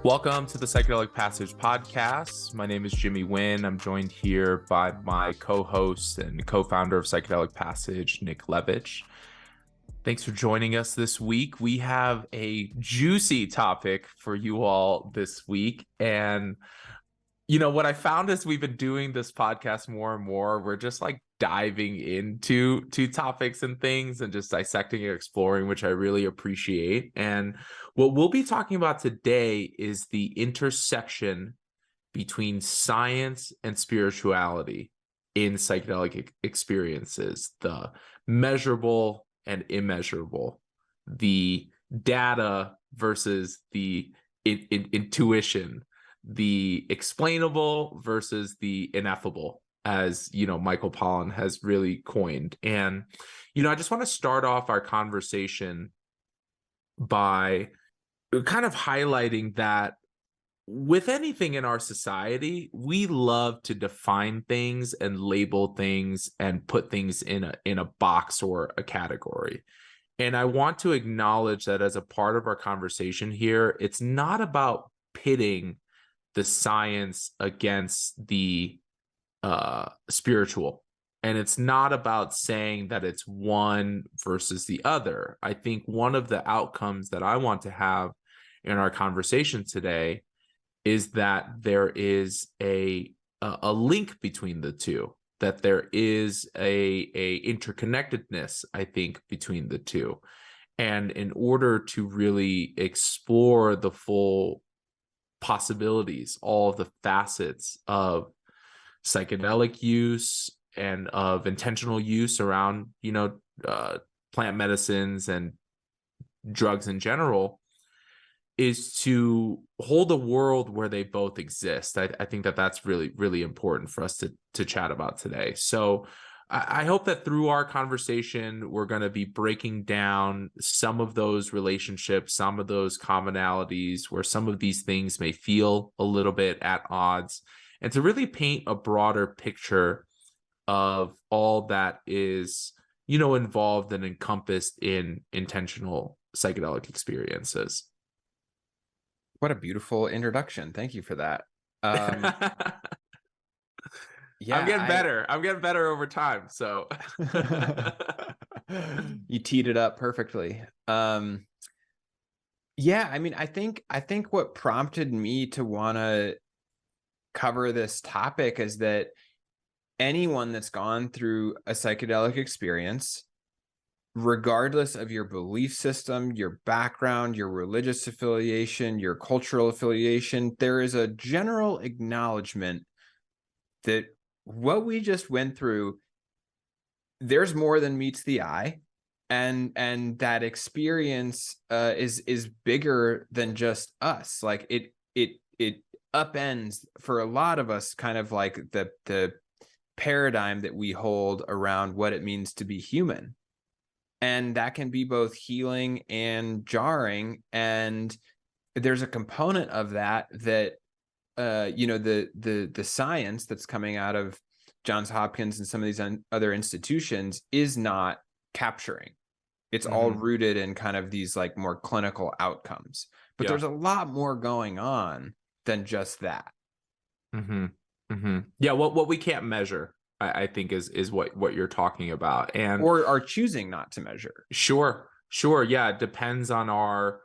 Welcome to the Psychedelic Passage podcast. My name is Jimmy Nguyen. I'm joined here by my co-host and co-founder of Psychedelic Passage, Nick Levitch. Thanks for joining us this week. We have a juicy topic for you all this week. And, what I found as we've been doing this podcast more and more, we're just like diving into topics and things and just dissecting and exploring, which I really appreciate. And what we'll be talking about today is the intersection between science and spirituality in psychedelic experiences, the measurable and immeasurable, the data versus the intuition, the explainable versus the ineffable, as Michael Pollan has really coined. And I just want to start off our conversation by kind of highlighting that with anything in our society, we love to define things and label things and put things in a box or a category. And I want to acknowledge that as a part of our conversation here, it's not about pitting the science against the spiritual. And it's not about saying that it's one versus the other. I think one of the outcomes that I want to have in our conversation today is that there is a link between the two, that there is a interconnectedness, I think, between the two. And in order to really explore the full possibilities, all of the facets of psychedelic use and of intentional use around, plant medicines and drugs in general, is to hold a world where they both exist. I think that that's really, really important for us to chat about today. So I hope that through our conversation, we're going to be breaking down some of those relationships, some of those commonalities where some of these things may feel a little bit at odds, and to really paint a broader picture of all that is, involved and encompassed in intentional psychedelic experiences. What a beautiful introduction. Thank you for that. Yeah, I'm getting better over time. So you teed it up perfectly. I think what prompted me to want to cover this topic is that anyone that's gone through a psychedelic experience, regardless of your belief system, your background, your religious affiliation, your cultural affiliation, there is a general acknowledgement that what we just went through, there's more than meets the eye, and that experience is bigger than just us. Like it upends for a lot of us kind of like the paradigm that we hold around what it means to be human. And that can be both healing and jarring. And there's a component of that the science that's coming out of Johns Hopkins and some of these other institutions is not capturing. It's all rooted in kind of these like more clinical outcomes. But there's a lot more going on than just that. Yeah, what we can't measure, I think is what you're talking about, and or are choosing not to measure. Sure. Yeah, it depends on our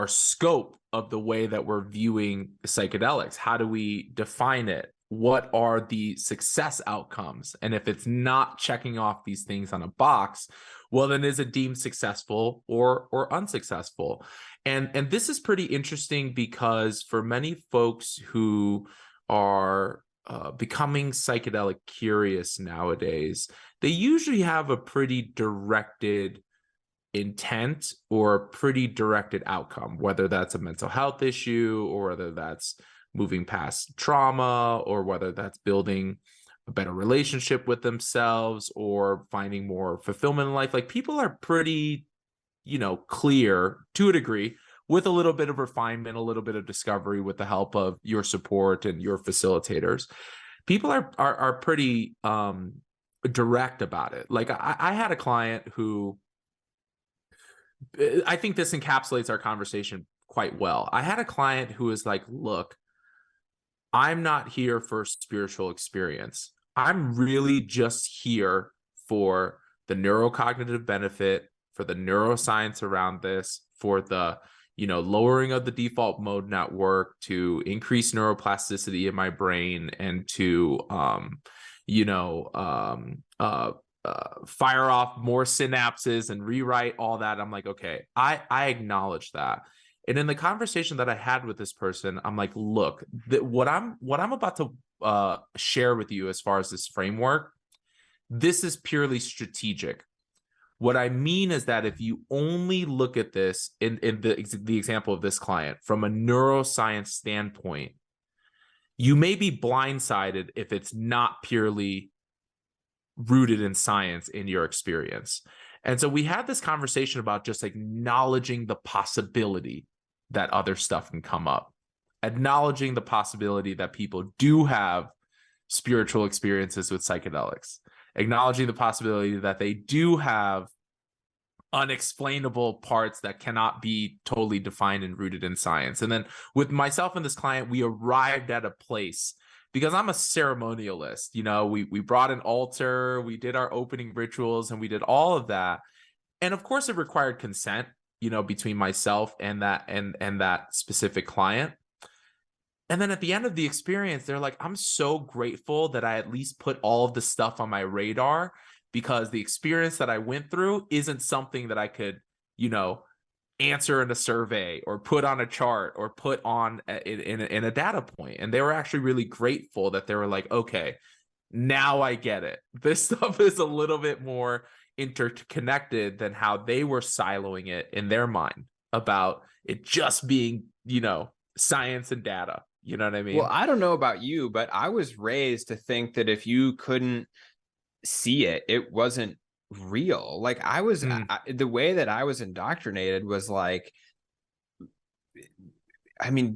scope of the way that we're viewing psychedelics. How do we define it? What are the success outcomes? And if it's not checking off these things on a box, well, then is it deemed successful or unsuccessful? And this is pretty interesting because for many folks who are becoming psychedelic curious nowadays, they usually have a pretty directed intent or a pretty directed outcome, whether that's a mental health issue or whether that's moving past trauma or whether that's building a better relationship with themselves or finding more fulfillment in life. Like, people are pretty, clear to a degree, with a little bit of refinement, a little bit of discovery with the help of your support and your facilitators. People are pretty direct about it. Like, I had a client who, I think this encapsulates our conversation quite well. I had a client who was like, look, I'm not here for spiritual experience. I'm really just here for the neurocognitive benefit, for the neuroscience around this, for the, lowering of the default mode network to increase neuroplasticity in my brain and to, you know, um, uh, fire off more synapses and rewrite all that. I'm like, okay, I acknowledge that. And in the conversation that I had with this person, I'm like, look, what I'm about to share with you as far as this framework, this is purely strategic. What I mean is that if you only look at this in the example of this client from a neuroscience standpoint, you may be blindsided if it's not purely rooted in science in your experience. And so we had this conversation about just acknowledging the possibility that other stuff can come up, acknowledging the possibility that people do have spiritual experiences with psychedelics, acknowledging the possibility that they do have unexplainable parts that cannot be totally defined and rooted in science. And then with myself and this client, we arrived at a place, because I'm a ceremonialist, we brought an altar, we did our opening rituals, and we did all of that. And of course it required consent, between myself and that specific client. And then at the end of the experience, they're like, I'm so grateful that I at least put all of the stuff on my radar, because the experience that I went through isn't something that I could, answer in a survey or put on a chart or put on in a data point. And they were actually really grateful that they were like, okay, now I get it. This stuff is a little bit more interconnected than how they were siloing it in their mind about it just being, science and data. You know what I mean? Well, I don't know about you, but I was raised to think that if you couldn't see it, it wasn't real. Like the way that I was indoctrinated was like,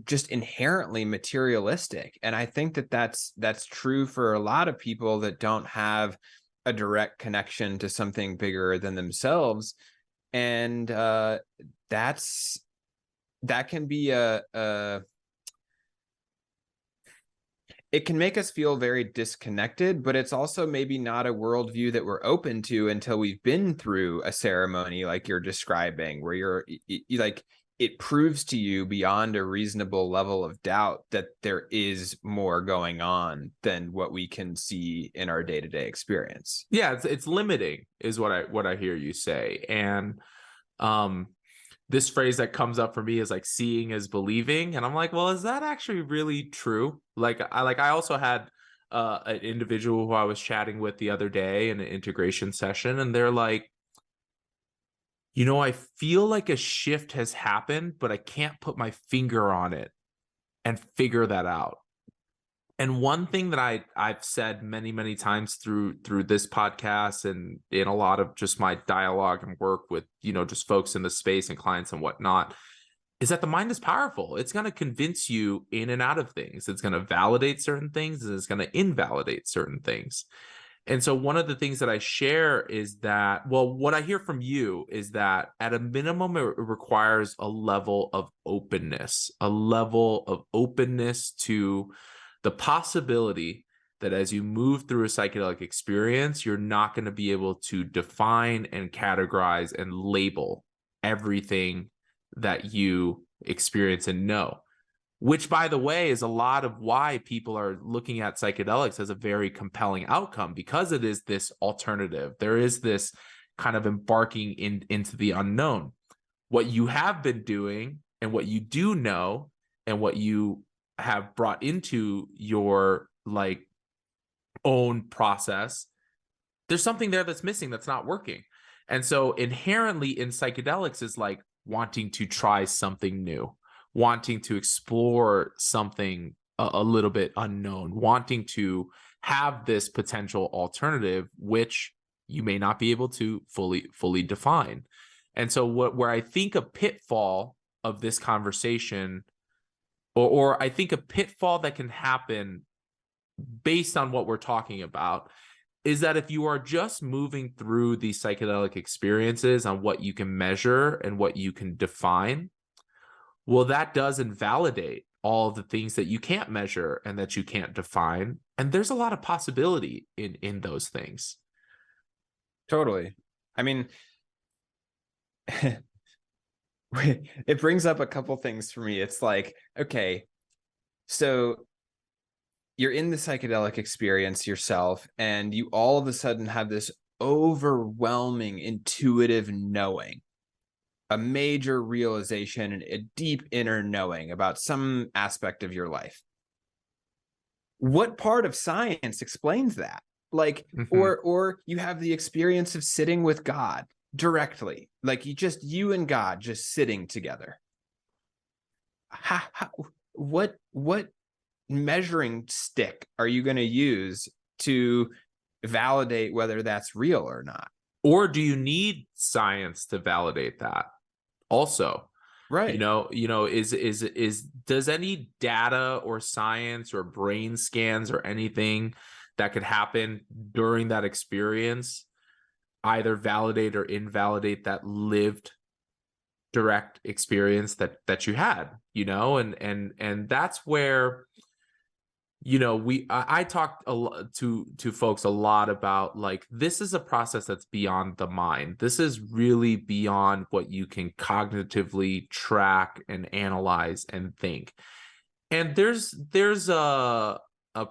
just inherently materialistic. And I think that that's true for a lot of people that don't have a direct connection to something bigger than themselves. And that can be it can make us feel very disconnected, but it's also maybe not a worldview that we're open to until we've been through a ceremony like you're describing, where you're like, it proves to you beyond a reasonable level of doubt that there is more going on than what we can see in our day-to-day experience. Yeah, it's limiting is what I hear you say. And this phrase that comes up for me is like, seeing is believing. And I'm like, well, is that actually really true? I also had an individual who I was chatting with the other day in an integration session, and they're like, I feel like a shift has happened, but I can't put my finger on it and figure that out. And one thing that I've said many, many times through this podcast and in a lot of just my dialogue and work with, just folks in the space and clients and whatnot, is that the mind is powerful. It's going to convince you in and out of things. It's going to validate certain things, and it's going to invalidate certain things. And so one of the things that I share is that, well, what I hear from you is that at a minimum, it requires a level of openness to the possibility that as you move through a psychedelic experience, you're not going to be able to define and categorize and label everything that you experience and know. Which, by the way, is a lot of why people are looking at psychedelics as a very compelling outcome, because it is this alternative. There is this kind of embarking into the unknown. What you have been doing and what you do know and what you have brought into your own process, there's something there that's missing, that's not working. And so inherently in psychedelics is like wanting to try something new, wanting to explore something a little bit unknown, wanting to have this potential alternative, which you may not be able to fully define. And so where I think a pitfall of this conversation, or I think a pitfall that can happen based on what we're talking about, is that if you are just moving through these psychedelic experiences on what you can measure and what you can define, well, that does invalidate all the things that you can't measure and that you can't define. And there's a lot of possibility in those things. Totally. I mean, it brings up a couple things for me. It's like, okay, so you're in the psychedelic experience yourself, and you all of a sudden have this overwhelming intuitive knowing, a major realization, and a deep inner knowing about some aspect of your life. What part of science explains that? Like, or you have the experience of sitting with God directly, like you and God just sitting together. What measuring stick are you going to use to validate whether that's real or not? Or do you need science to validate that also? Right. Is does any data or science or brain scans or anything that could happen during that experience either validate or invalidate that lived direct experience that you had, and that's where, I talked a lot to folks a lot about, like, this is a process that's beyond the mind. This is really beyond what you can cognitively track and analyze and think. And there's a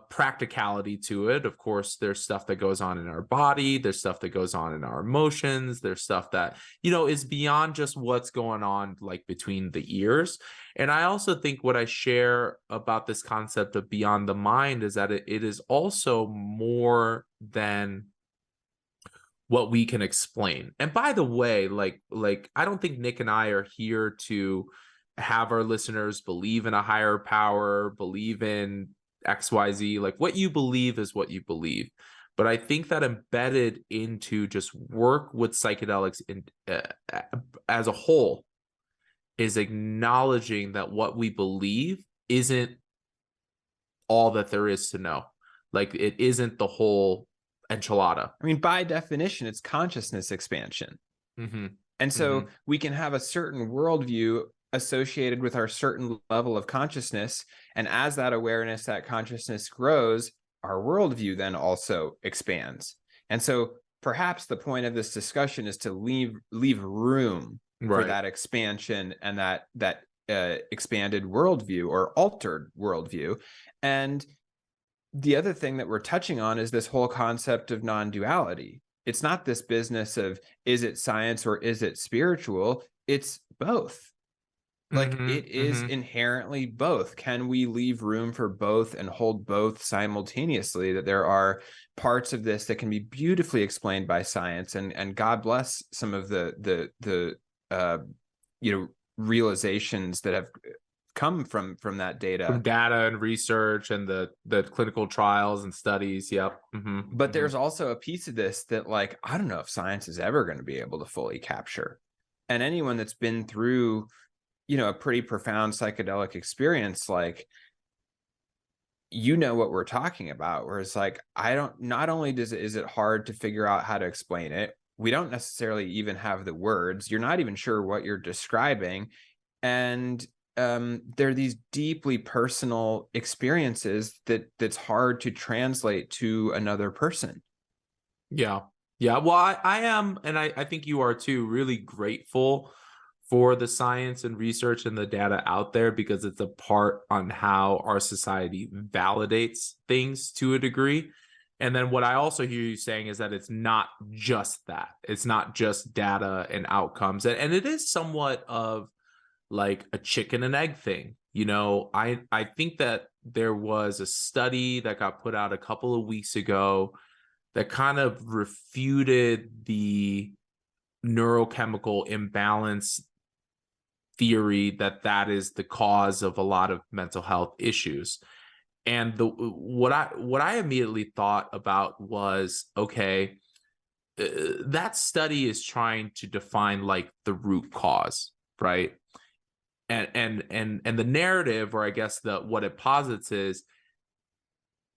practicality to it. Of course, there's stuff that goes on in our body, there's stuff that goes on in our emotions, there's stuff that, is beyond just what's going on, like, between the ears. And I also think what I share about this concept of beyond the mind is that it is also more than what we can explain. And by the way, like I don't think Nick and I are here to have our listeners believe in a higher power, believe in XYZ. Like, what you believe is what you believe. But I think that embedded into just work with psychedelics as a whole is acknowledging that what we believe isn't all that there is to know. Like, it isn't the whole enchilada. I mean, by definition, it's consciousness expansion. And so we can have a certain worldview associated with our certain level of consciousness. And as that awareness, that consciousness grows, our worldview then also expands. And so perhaps the point of this discussion is to leave room for that expansion and that expanded worldview or altered worldview. And the other thing that we're touching on is this whole concept of non-duality. It's not this business of, is it science or is it spiritual? It's both. Like, it is inherently both. Can we leave room for both and hold both simultaneously? That there are parts of this that can be beautifully explained by science, and God bless some of the realizations that have come from that data, from data and research and the clinical trials and studies. Yep. But there's also a piece of this that, like, I don't know if science is ever going to be able to fully capture. And anyone that's been through, a pretty profound psychedelic experience, like, what we're talking about, where it's like, not only is it hard to figure out how to explain it, we don't necessarily even have the words. You're not even sure what you're describing. And there are these deeply personal experiences that's hard to translate to another person. Yeah. Well, I am, and I think you are too, really grateful for the science and research and the data out there, because it's a part on how our society validates things to a degree. And then what I also hear you saying is that it's not just that. It's not just data and outcomes. And it is somewhat of like a chicken and egg thing. I think that there was a study that got put out a couple of weeks ago that kind of refuted the neurochemical imbalance theory that is the cause of a lot of mental health issues. And what I immediately thought about was, okay, that study is trying to define, like, the root cause, right? And the narrative, or I guess what it posits is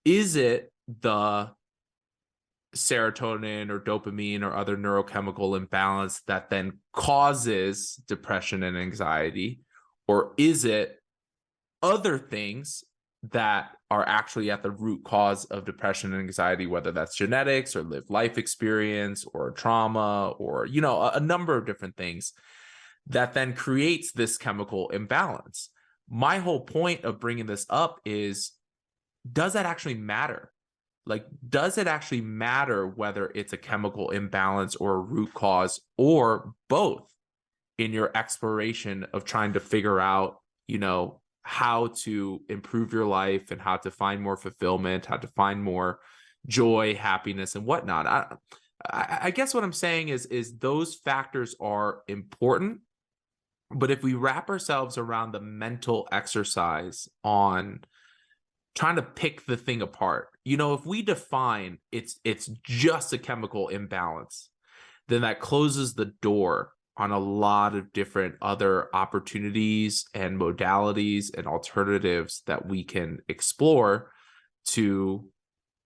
it the serotonin or dopamine or other neurochemical imbalance that then causes depression and anxiety? Or is it other things that are actually at the root cause of depression and anxiety, whether that's genetics or lived life experience or trauma or, a number of different things that then creates this chemical imbalance. My whole point of bringing this up is, does that actually matter? Like, does it actually matter whether it's a chemical imbalance or a root cause or both in your exploration of trying to figure out, how to improve your life and how to find more fulfillment, how to find more joy, happiness, and whatnot? I guess what I'm saying is those factors are important, but if we wrap ourselves around the mental exercise on trying to pick the thing apart, if we define it's just a chemical imbalance, then that closes the door on a lot of different other opportunities and modalities and alternatives that we can explore to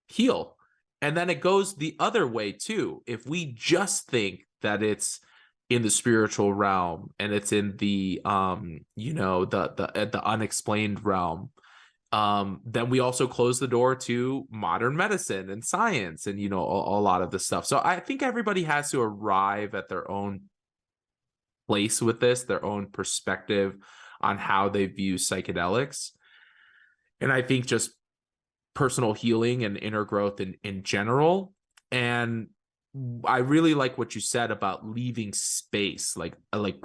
heal. And then it goes the other way too. If we just think that it's in the spiritual realm and it's in the the unexplained realm, then we also close the door to modern medicine and science and a lot of this stuff. So I think everybody has to arrive at their own place with this, their own perspective on how they view psychedelics. And I think just personal healing and inner growth in general. And I really like what you said about leaving space, like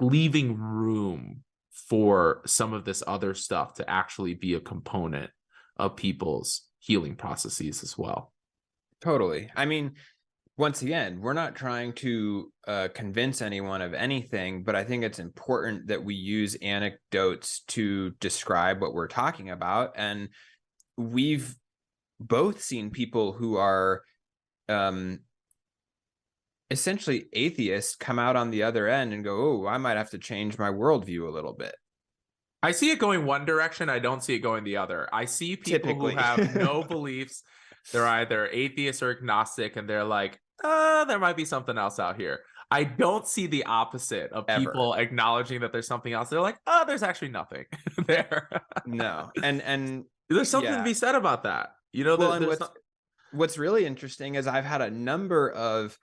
leaving room for some of this other stuff to actually be a component of people's healing processes as well. Totally. I mean, once again, we're not trying to convince anyone of anything, but I think it's important that we use anecdotes to describe what we're talking about. And we've both seen people who are essentially atheists come out on the other end and go, oh, I might have to change my worldview a little bit. I see it going one direction. I don't see it going the other. I see people who have no beliefs. They're either atheist or agnostic, and they're like, there might be something else out here. I don't see the opposite of people acknowledging that there's something else. They're like, there's actually nothing there. No. And there's something to be said about that. What's really interesting is I've had a number of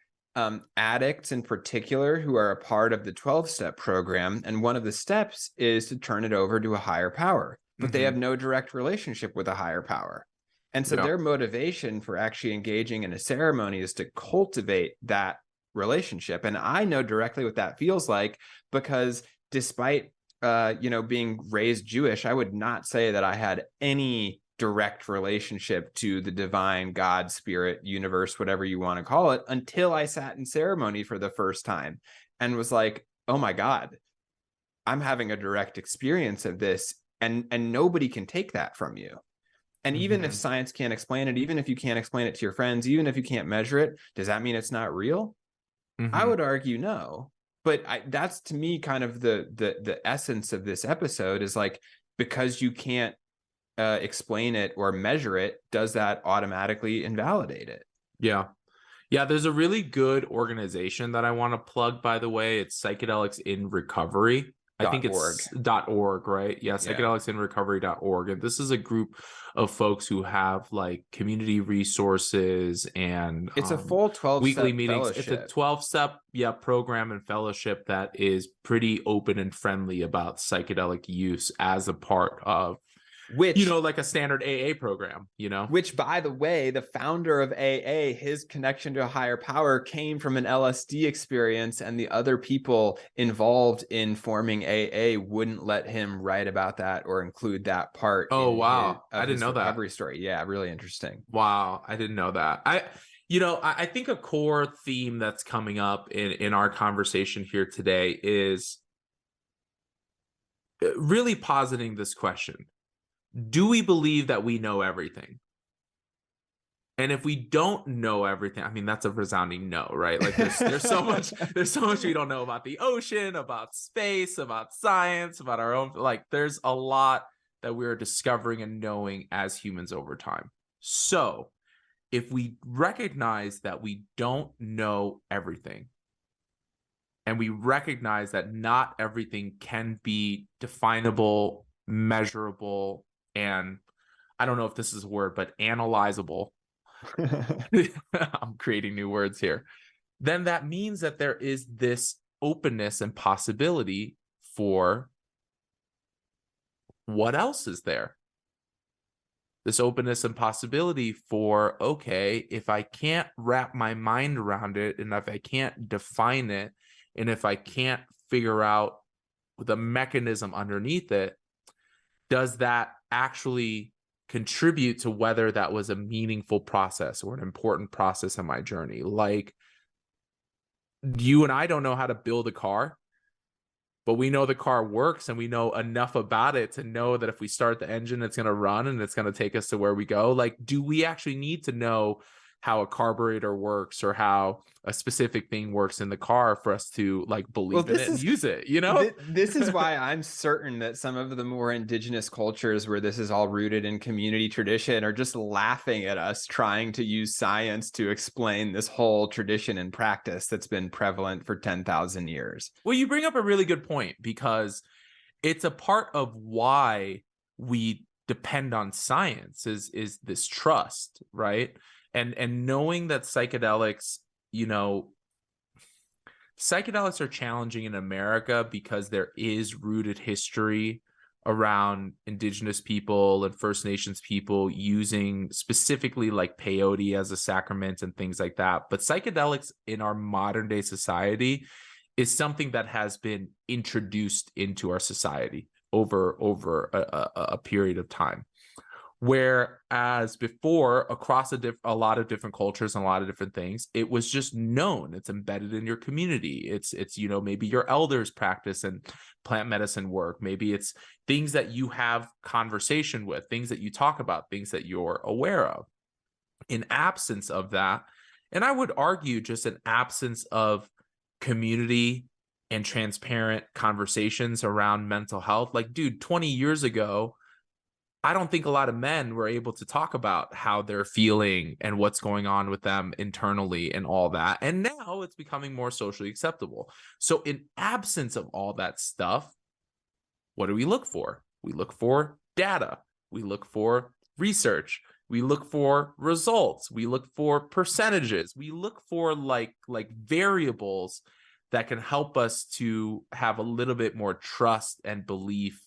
addicts in particular who are a part of the 12-step program. And one of the steps is to turn it over to a higher power, but they have no direct relationship with a higher power. And so their motivation for actually engaging in a ceremony is to cultivate that relationship. And I know directly what that feels like, because despite, being raised Jewish, I would not say that I had any direct relationship to the divine, God, spirit, universe, whatever you want to call it, until I sat in ceremony for the first time and was like, oh my God, I'm having a direct experience of this. And nobody can take that from you. And even if science can't explain it, even if you can't explain it to your friends, even if you can't measure it, does that mean it's not real? I would argue no. But that's, to me, kind of the essence of this episode is like, because you can't explain it or measure it, does that automatically invalidate it? Yeah. There's a really good organization that I want to plug, by the way. It's Psychedelics in Recovery. I think it's .org, right? Yeah, psychedelicsinrecovery.org. And this is a group of folks who have like community resources, and it's a full 12 weekly meetings. Fellowship. It's a 12-step program and fellowship that is pretty open and friendly about psychedelic use as a part of, which, like a standard AA program, which, by the way, the founder of AA, his connection to a higher power came from an LSD experience, and the other people involved in forming AA wouldn't let him write about that or include that part. Oh, wow. I didn't know that recovery story. Yeah, really interesting. Wow. I didn't know that. I think a core theme that's coming up in our conversation here today is really positing this question. Do we believe that we know everything? And if we don't know everything, I mean, that's a resounding no, right? Like there's so much we don't know about the ocean, about space, about science, about our own, like there's a lot that we're discovering and knowing as humans over time. So if we recognize that we don't know everything, and we recognize that not everything can be definable, measurable, and I don't know if this is a word, but analyzable. I'm creating new words here. Then that means that there is this openness and possibility for what else is there. This openness and possibility for, okay, if I can't wrap my mind around it, and if I can't define it, and if I can't figure out the mechanism underneath it, does that actually contribute to whether that was a meaningful process or an important process in my journey? Like, you and I don't know how to build a car, but we know the car works, and we know enough about it to know that if we start the engine, it's going to run and it's going to take us to where we go. Like, do we actually need to know how a carburetor works or how a specific thing works in the car for us to like believe in it and use it, you know? This is why I'm certain that some of the more indigenous cultures where this is all rooted in community tradition are just laughing at us trying to use science to explain this whole tradition and practice that's been prevalent for 10,000 years. Well, you bring up a really good point, because it's a part of why we depend on science is this trust, right? And knowing that psychedelics, you know, psychedelics are challenging in America because there is rooted history around indigenous people and First Nations people using specifically like peyote as a sacrament and things like that. But psychedelics in our modern day society is something that has been introduced into our society over a period of time. Whereas before, across a lot of different cultures and a lot of different things, it was just known. It's embedded in your community. It's you know, maybe your elders practice and plant medicine work. Maybe it's things that you have conversation with, things that you talk about, things that you're aware of. In absence of that, and I would argue just an absence of community and transparent conversations around mental health. Like, dude, 20 years ago, I don't think a lot of men were able to talk about how they're feeling and what's going on with them internally and all that. And now it's becoming more socially acceptable. So in absence of all that stuff, what do we look for? We look for data. We look for research. We look for results. We look for percentages. We look for like variables that can help us to have a little bit more trust and belief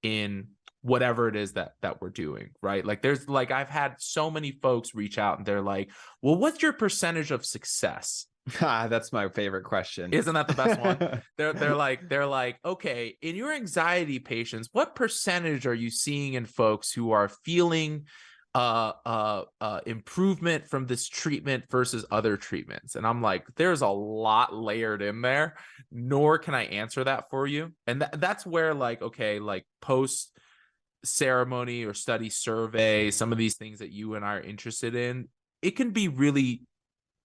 in whatever it is that we're doing, right? Like, there's like, I've had so many folks reach out and they're like, well, what's your percentage of success? That's my favorite question. Isn't that the best one? they're like, okay, in your anxiety patients, what percentage are you seeing in folks who are feeling improvement from this treatment versus other treatments? And I'm like, there's a lot layered in there, nor can I answer that for you. And that's where, like, okay, like post ceremony or study survey, some of these things that you and I are interested in, it can be really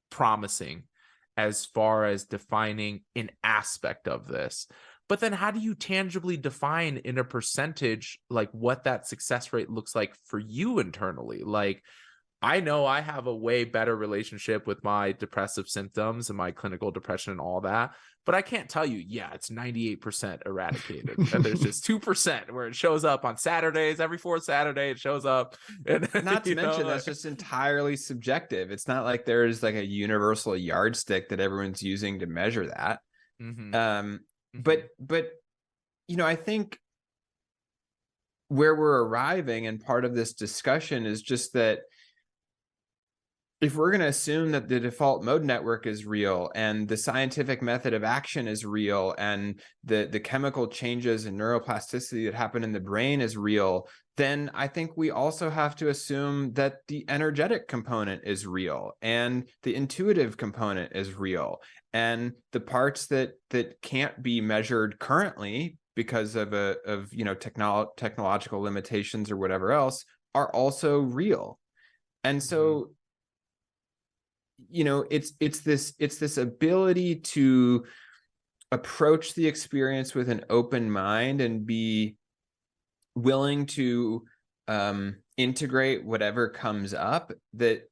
promising as far as defining an aspect of this. But then how do you tangibly define in a percentage like what that success rate looks like for you internally? Like, I know I have a way better relationship with my depressive symptoms and my clinical depression and all that, but I can't tell you, yeah, it's 98% eradicated. And there's just 2% where it shows up on Saturdays. Every fourth Saturday, it shows up. And not to mention, that's just entirely subjective. It's not like there's like a universal yardstick that everyone's using to measure that. But you know, I think where we're arriving, and part of this discussion is just that if we're going to assume that the default mode network is real and the scientific method of action is real and the chemical changes and neuroplasticity that happen in the brain is real, then I think we also have to assume that the energetic component is real and the intuitive component is real, and the parts that can't be measured currently because of you know, technological limitations or whatever else are also real. And so you know, it's this ability to approach the experience with an open mind and be willing to integrate whatever comes up that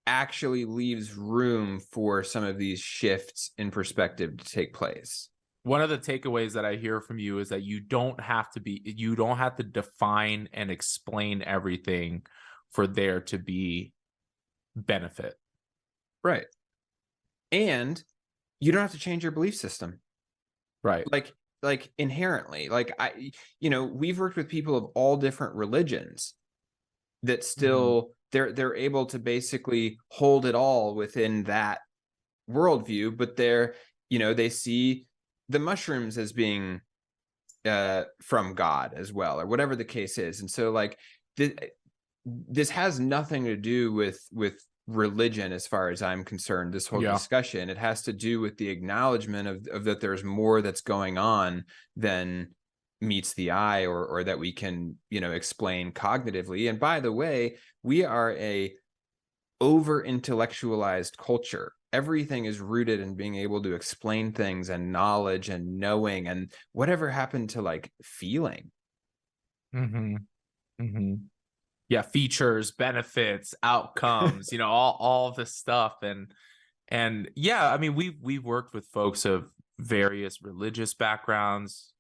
actually leaves room for some of these shifts in perspective to take place. One of the takeaways that I hear from you is that you don't have to define and explain everything for there to be benefit. Right. And you don't have to change your belief system. Right. Like inherently, like we've worked with people of all different religions that still they're able to basically hold it all within that worldview, but they see the mushrooms as being from God as well, or whatever the case is. And so like this has nothing to do with religion as far as I'm concerned. This whole discussion, it has to do with the acknowledgement of that there's more that's going on than meets the eye, or that we can explain cognitively. And by the way, we are a over intellectualized culture. Everything is rooted in being able to explain things and knowledge and knowing, and whatever happened to like feeling. Yeah, features, benefits, outcomes, all this stuff. And yeah, I mean, we've worked with folks of various religious backgrounds,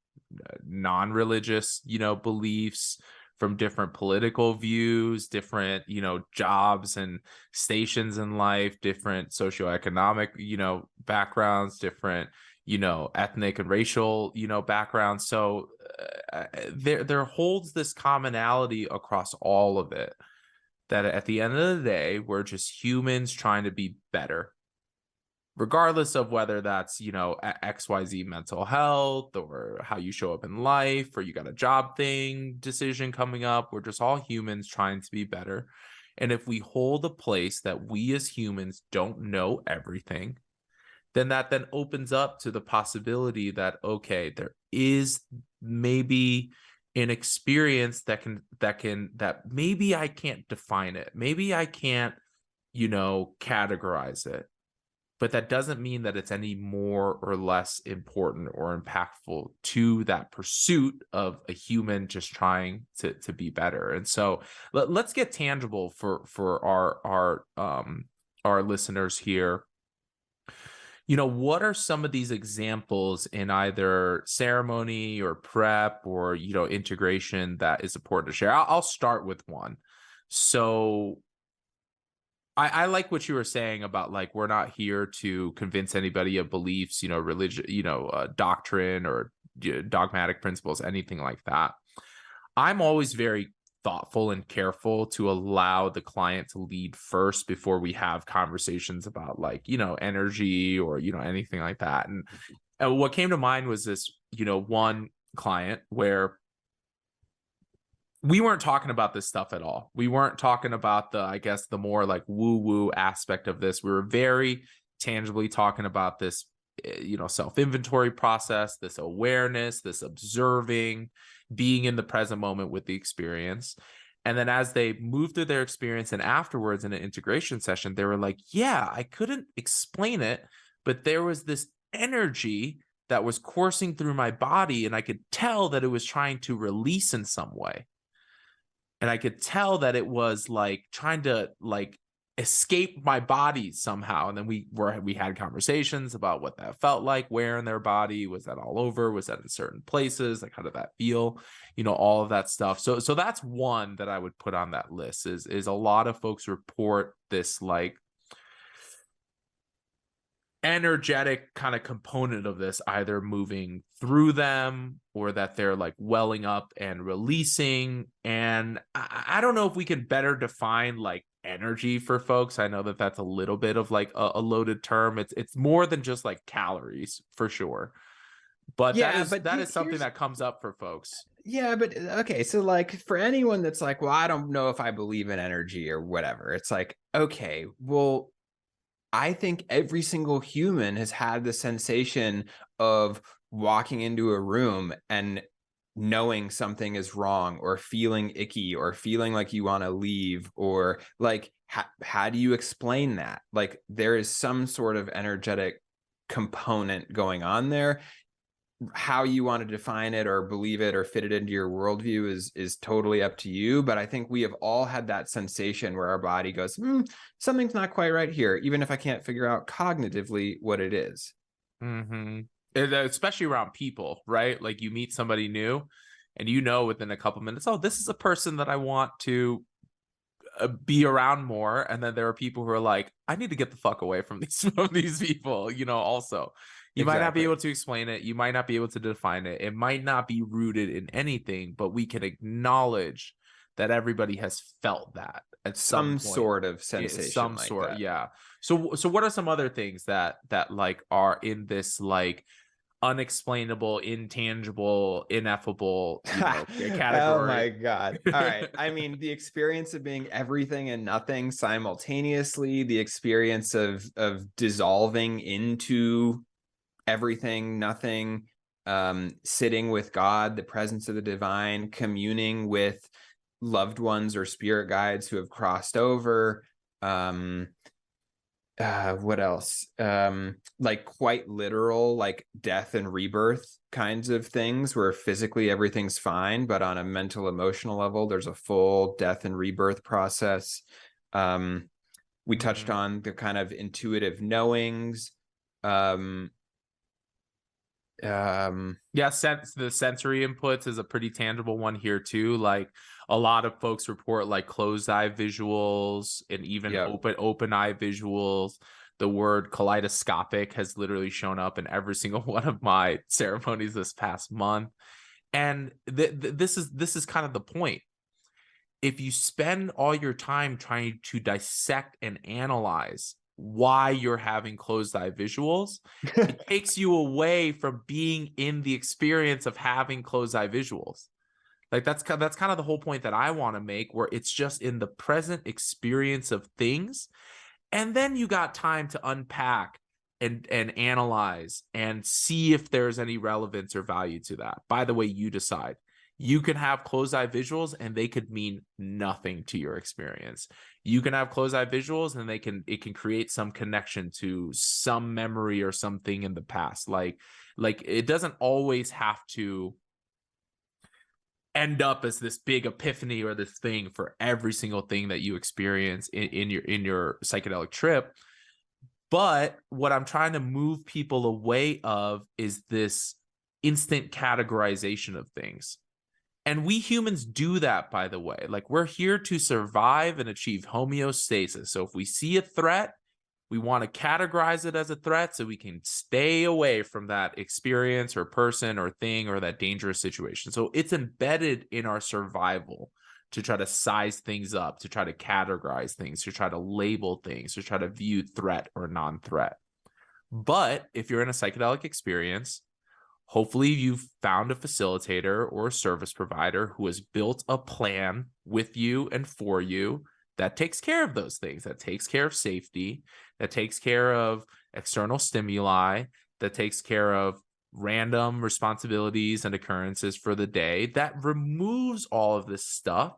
non-religious, beliefs, from different political views, different, jobs and stations in life, different socioeconomic, backgrounds, different, ethnic and racial, backgrounds. So there holds this commonality across all of it, that at the end of the day, we're just humans trying to be better, regardless of whether that's, XYZ mental health, or how you show up in life, or you got a job decision coming up. We're just all humans trying to be better. And if we hold a place that we as humans don't know everything, then that opens up to the possibility that, okay, there is maybe an experience that maybe I can't define it. Maybe I can't, categorize it. But that doesn't mean that it's any more or less important or impactful to that pursuit of a human just trying to be better. And so let's get tangible for our listeners here. What are some of these examples in either ceremony or prep or, integration that is important to share? I'll start with one. So I like what you were saying about, like, we're not here to convince anybody of beliefs, religion, doctrine, or dogmatic principles, anything like that. I'm always very thoughtful and careful to allow the client to lead first before we have conversations about, like, energy or, anything like that. And what came to mind was this, one client where we weren't talking about this stuff at all. We weren't talking about the more like woo-woo aspect of this. We were very tangibly talking about this, self-inventory process, this awareness, this observing, being in the present moment with the experience. And then as they moved through their experience and afterwards in an integration session, they were like, yeah, I couldn't explain it, but there was this energy that was coursing through my body, and I could tell that it was trying to release in some way. And I could tell that it was like trying to like escape my body somehow. And then we had conversations about what that felt like, where in their body. Was that all over? Was that in certain places? Like, how did that feel? All of that stuff. So that's one that I would put on that list, is a lot of folks report this like energetic kind of component of this, either moving through them or that they're like welling up and releasing. And I don't know if we can better define like energy for folks. I know that that's a little bit of like a loaded term. It's more than just like calories, for sure. But Yeah, that is something that comes up for folks. Yeah, but okay, so like for anyone that's like, well, I don't know if I believe in energy or whatever, it's like, okay, well, I think every single human has had the sensation of walking into a room and knowing something is wrong, or feeling icky, or feeling like you want to leave, or like, how do you explain that? Like, there is some sort of energetic component going on there. how you want to define it or believe it or fit it into your worldview is totally up to you. But I think we have all had that sensation where our body goes, something's not quite right here, even if I can't figure out cognitively what it is. Mm-hmm. Especially around people, right? Like you meet somebody new and you know within a couple minutes, oh, this is a person that I want to be around more. And then there are people who are like, I need to get the fuck away from these people, also. You might not be able to explain it. You might not be able to define it. It might not be rooted in anything, but we can acknowledge that everybody has felt that at some point. Sort of sensation, some like sort, that. yeah. So what are some other things that like are in this like unexplainable, intangible, ineffable, category? Oh my God. All right. I mean, the experience of being everything and nothing simultaneously, the experience of dissolving into everything, nothing, sitting with God, the presence of the divine, communing with loved ones or spirit guides who have crossed over. What else? Like quite literal, like death and rebirth kinds of things where physically everything's fine, but on a mental, emotional level, there's a full death and rebirth process. We touched on the kind of intuitive knowings. Yeah, the sensory inputs is a pretty tangible one here too. Like a lot of folks report like closed eye visuals and even open eye visuals. The word kaleidoscopic has literally shown up in every single one of my ceremonies this past month. And this is kind of the point. If you spend all your time trying to dissect and analyze why you're having closed eye visuals, it takes you away from being in the experience of having closed eye visuals. Like that's kind of the whole point that I want to make, where it's just in the present experience of things. And then you got time to unpack and analyze and see if there's any relevance or value to that. By the way, you decide. You can have closed eye visuals and they could mean nothing to your experience. You can have closed eye visuals and it can create some connection to some memory or something in the past. Like it doesn't always have to end up as this big epiphany or this thing for every single thing that you experience in your psychedelic trip. But what I'm trying to move people away of is this instant categorization of things. And we humans do that, by the way. Like we're here to survive and achieve homeostasis. So if we see a threat, we want to categorize it as a threat so we can stay away from that experience or person or thing or that dangerous situation. So it's embedded in our survival to try to size things up, to try to categorize things, to try to label things, to try to view threat or non-threat. But if you're in a psychedelic experience, hopefully you've found a facilitator or a service provider who has built a plan with you and for you that takes care of those things, that takes care of safety, that takes care of external stimuli, that takes care of random responsibilities and occurrences for the day, that removes all of this stuff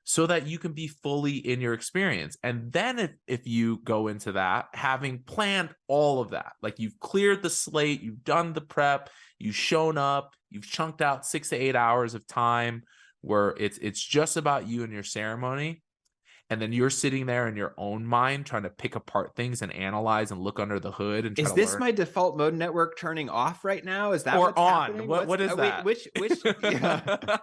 so that you can be fully in your experience. And then if you go into that, having planned all of that, like you've cleared the slate, you've done the prep, you've shown up, you've chunked out 6 to 8 hours of time where it's just about you and your ceremony. And then you're sitting there in your own mind trying to pick apart things and analyze and look under the hood and try is to this learn. My default mode network turning off right now? Is that or what's on? happening? What is that? Which yeah.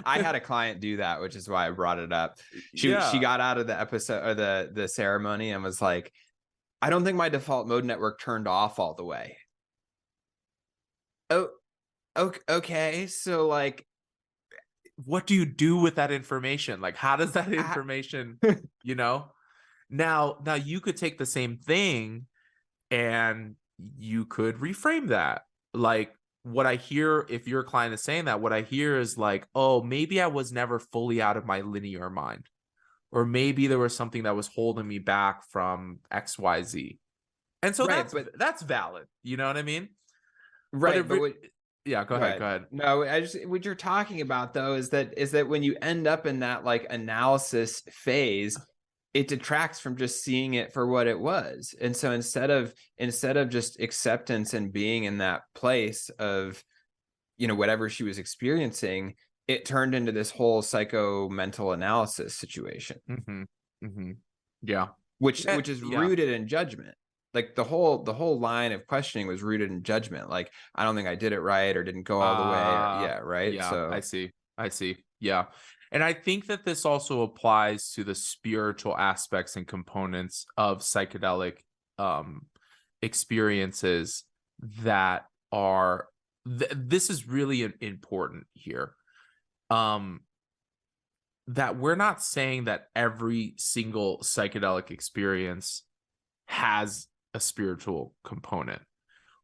I had a client do that, which is why I brought it up. She got out of the episode or the ceremony and was like, I don't think my default mode network turned off all the way. Oh, okay. So like, what do you do with that information? Like, how does that information, now you could take the same thing and you could reframe that. Like what I hear, if your client is saying that, what I hear is like, oh, maybe I was never fully out of my linear mind, or maybe there was something that was holding me back from XYZ. And so that's valid. You know what I mean? Right. Yeah, go ahead. No, what you're talking about though is that when you end up in that like analysis phase, it detracts from just seeing it for what it was. And so instead of just acceptance and being in that place of, whatever she was experiencing, it turned into this whole mental analysis situation. Yeah. Which is rooted in judgment. Like the whole line of questioning was rooted in judgment. Like, I don't think I did it right, or didn't go all the way. Or, right. Yeah, So I see. Yeah. And I think that this also applies to the spiritual aspects and components of psychedelic experiences that are this is really important here. That we're not saying that every single psychedelic experience has a spiritual component.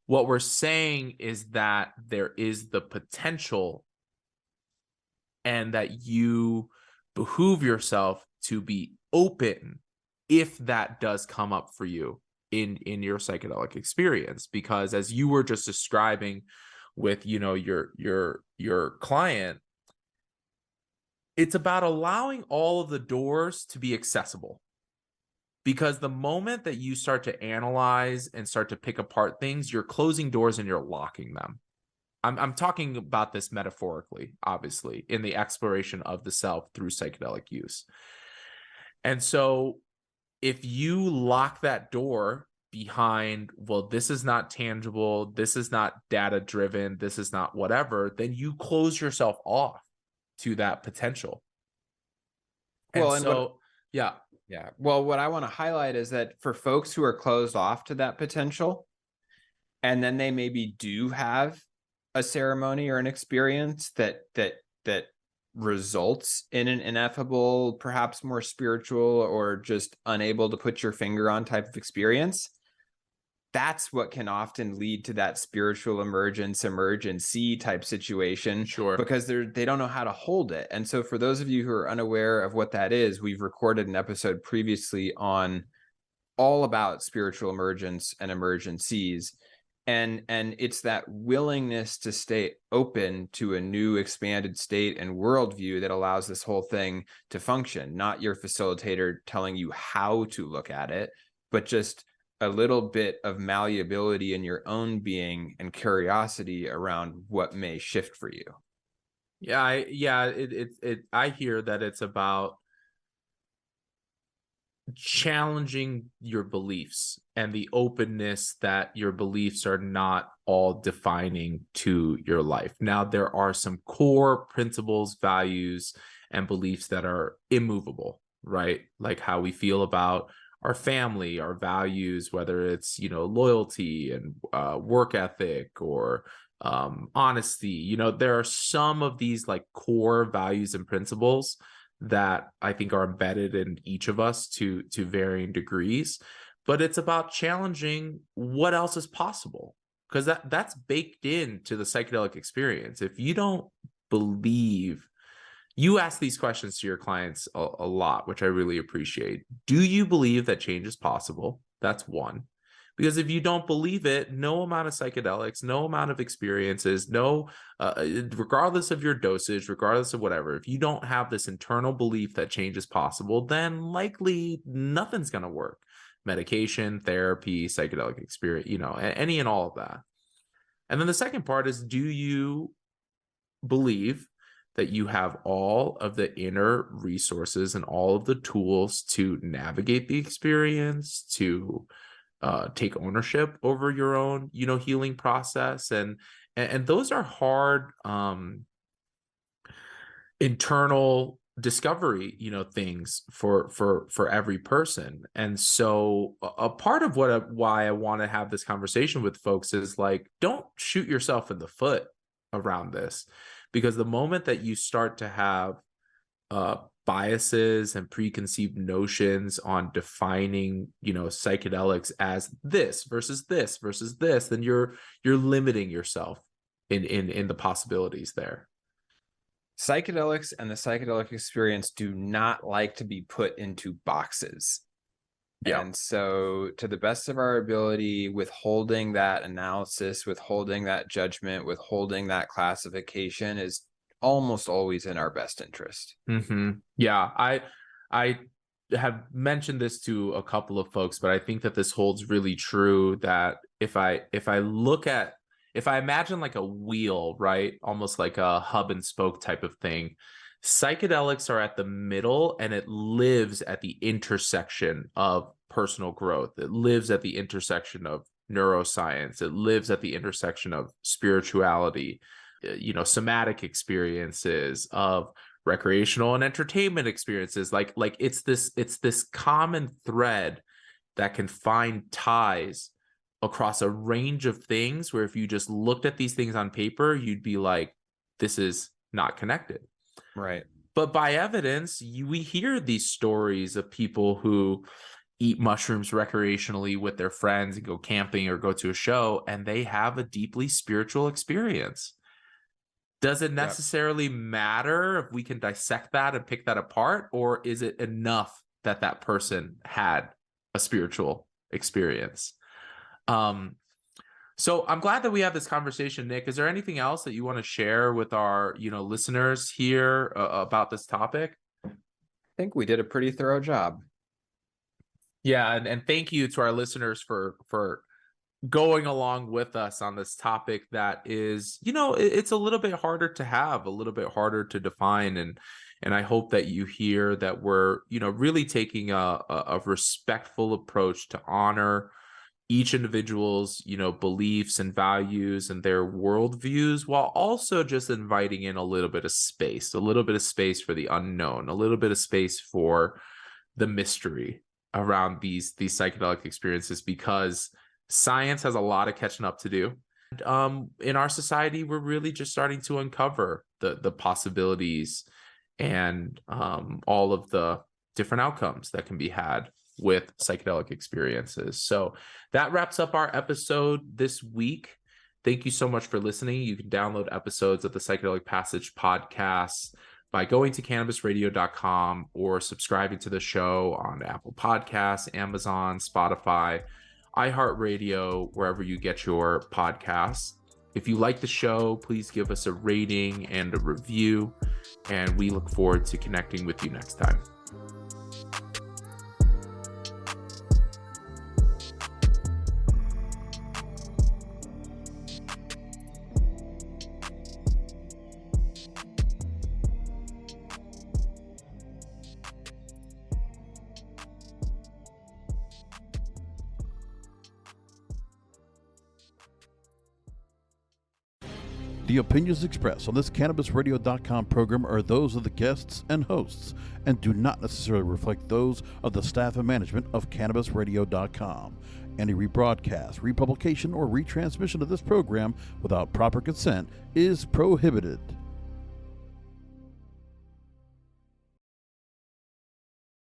What we're saying is that there is the potential, and that you behoove yourself to be open if that does come up for you in your psychedelic experience. Because as you were just describing with your client, it's about allowing all of the doors to be accessible. Because the moment that you start to analyze and start to pick apart things, you're closing doors and you're locking them. I'm talking about this metaphorically, obviously, in the exploration of the self through psychedelic use. And so if you lock that door behind, well, this is not tangible, this is not data driven, this is not whatever, then you close yourself off to that potential. Well, and so, yeah. Yeah. Well, what I want to highlight is that for folks who are closed off to that potential, and then they maybe do have a ceremony or an experience that results in an ineffable, perhaps more spiritual, or just unable to put your finger on type of experience, that's what can often lead to that spiritual emergency type situation. Sure. Because they don't know how to hold it. And so for those of you who are unaware of what that is, we've recorded an episode previously on all about spiritual emergence and emergencies. And it's that willingness to stay open to a new expanded state and worldview that allows this whole thing to function. Not your facilitator telling you how to look at it, but just a little bit of malleability in your own being and curiosity around what may shift for you. Yeah, I hear that it's about challenging your beliefs and the openness that your beliefs are not all defining to your life. Now, there are some core principles, values, and beliefs that are immovable, right? Like how we feel about our family, our values, whether it's, loyalty and work ethic, or honesty. There are some of these like core values and principles that I think are embedded in each of us to varying degrees. But it's about challenging what else is possible, because that's baked into the psychedelic experience. If you don't believe, you ask these questions to your clients a lot, which I really appreciate. Do you believe that change is possible? That's one. Because if you don't believe it, no amount of psychedelics, no amount of experiences, regardless of your dosage, regardless of whatever, if you don't have this internal belief that change is possible, then likely nothing's going to work. Medication, therapy, psychedelic experience, any and all of that. And then the second part is, do you believe that you have all of the inner resources and all of the tools to navigate the experience, to take ownership over your own, healing process? And those are hard internal discovery, things for every person. And so a part of why I want to have this conversation with folks is like, don't shoot yourself in the foot around this, because the moment that you start to have biases and preconceived notions on defining, psychedelics as this versus this versus this, then you're limiting yourself in the possibilities there. Psychedelics and the psychedelic experience do not like to be put into boxes. Yeah. And so, to the best of our ability, withholding that analysis, withholding that judgment, withholding that classification is almost always in our best interest. Yeah, I have mentioned this to a couple of folks, but I think that this holds really true, that if I imagine like a wheel, right? Almost like a hub and spoke type of thing. Psychedelics are at the middle, and it lives at the intersection of personal growth. It lives at the intersection of neuroscience. It lives at the intersection of spirituality, somatic experiences, of recreational and entertainment experiences. Like it's this common thread that can find ties across a range of things, where if you just looked at these things on paper, you'd be like, this is not connected. Right. But by evidence, we hear these stories of people who eat mushrooms recreationally with their friends and go camping or go to a show, and they have a deeply spiritual experience. Does it necessarily matter if we can dissect that and pick that apart, or is it enough that that person had a spiritual experience? So I'm glad that we have this conversation, Nick. Is there anything else that you want to share with our, listeners here about this topic? I think we did a pretty thorough job. Yeah, and thank you to our listeners for going along with us on this topic that is, it's a little bit harder to have, a little bit harder to define, and I hope that you hear that we're, really taking a respectful approach to honor each individual's, beliefs and values and their worldviews, while also just inviting in a little bit of space for the unknown, a little bit of space for the mystery around these psychedelic experiences, because science has a lot of catching up to do. In our society, we're really just starting to uncover the possibilities and all of the different outcomes that can be had with psychedelic experiences. So that wraps up our episode this week. Thank you so much for listening. You can download episodes of the Psychedelic Passage podcast by going to cannabisradio.com or subscribing to the show on Apple Podcasts, Amazon, Spotify, iHeartRadio, wherever you get your podcasts. If you like the show, please give us a rating and a review, and we look forward to connecting with you next time. The opinions expressed on this CannabisRadio.com program are those of the guests and hosts and do not necessarily reflect those of the staff and management of CannabisRadio.com. Any rebroadcast, republication, or retransmission of this program without proper consent is prohibited.